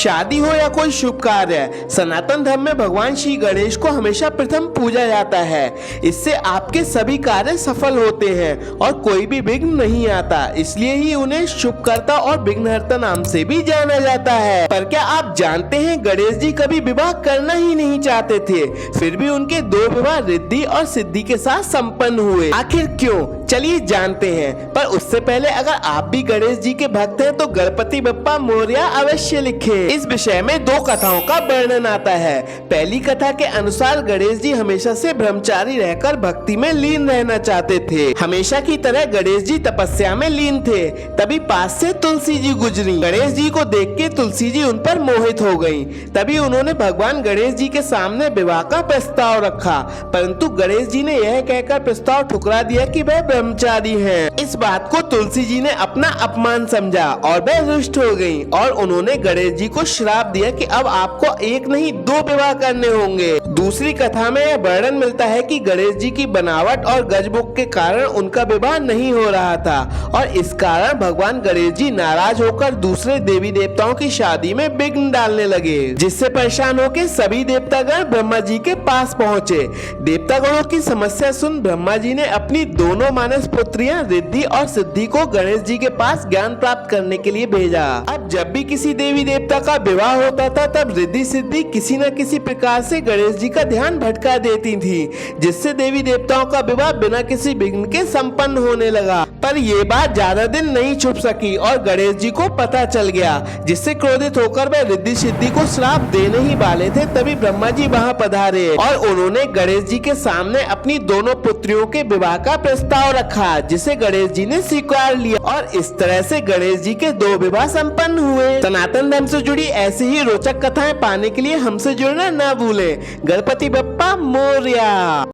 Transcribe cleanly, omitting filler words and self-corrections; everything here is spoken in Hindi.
शादी हो या कोई शुभ कार्य, सनातन धर्म में भगवान श्री गणेश को हमेशा प्रथम पूजा जाता है। इससे आपके सभी कार्य सफल होते हैं और कोई भी विघ्न नहीं आता। इसलिए ही उन्हें शुभकर्ता और विघ्नहर्ता नाम से भी जाना जाता है। पर क्या आप जानते हैं गणेश जी कभी विवाह करना ही नहीं चाहते थे, फिर भी उनके 2 विवाह रिद्धि और सिद्धि के साथ संपन्न हुए। आखिर क्यों, चलिए जानते हैं। पर उससे पहले अगर आप भी गणेश जी के भक्त हैं तो गणपति बप्पा मोरया अवश्य लिखें। इस विषय में 2 कथाओं का वर्णन आता है। पहली कथा के अनुसार गणेश जी हमेशा से ब्रह्मचारी रहकर भक्ति में लीन रहना चाहते थे। हमेशा की तरह गणेश जी तपस्या में लीन थे। तभी पास से तुलसी जी गुजरी। गणेश जी को देख के तुलसी जी उन पर मोहित हो गयी। तभी उन्होंने भगवान गणेश जी के सामने विवाह का प्रस्ताव रखा, परंतु गणेश जी ने यह कहकर प्रस्ताव ठुकरा दिया कि वह ब्रह्मचारी हैं। इस बात को तुलसी जी ने अपना अपमान समझा और वह रुष्ट हो गयी और उन्होंने गणेश जी को श्राप दिया कि अब आपको 1 नहीं 2 विवाह करने होंगे। दूसरी कथा में यह वर्णन मिलता है कि गणेश जी की बनावट और गजमुख के कारण उनका विवाह नहीं हो रहा था और इस कारण भगवान गणेश जी नाराज होकर दूसरे देवी देवताओं की शादी में विघ्न डालने लगे, जिससे परेशान होकर सभी देवतागण ब्रह्मा जी के पास पहुँचे। देवतागणों की समस्या सुन ब्रह्मा जी ने अपनी दोनों मानस पुत्रियां रिद्धि और सिद्धि को गणेश जी के पास ज्ञान प्राप्त करने के लिए भेजा। अब जब भी किसी देवी देवता का विवाह होता था तब रिद्धि सिद्धि किसी न किसी प्रकार से गणेश जी का ध्यान भटका देती थी, जिससे देवी देवताओं का विवाह बिना किसी विघ्न के संपन्न होने लगा। पर ये बात ज्यादा दिन नहीं छुप सकी और गणेश जी को पता चल गया, जिससे क्रोधित होकर वह रिद्धि सिद्धि को श्राप देने ही वाले थे। तभी ब्रह्मा जी वहाँ पधारे और उन्होंने गणेश जी के सामने अपनी दोनों पुत्रियों के विवाह का प्रस्ताव रखा, जिसे गणेश जी ने स्वीकार लिया और इस तरह से गणेश जी के 2 विवाह संपन्न हुए। सनातन धर्म से जुड़ी ऐसी ही रोचक कथाएं पाने के लिए हमसे जुड़ना न भूलें। गणपति बप्पा मोरया।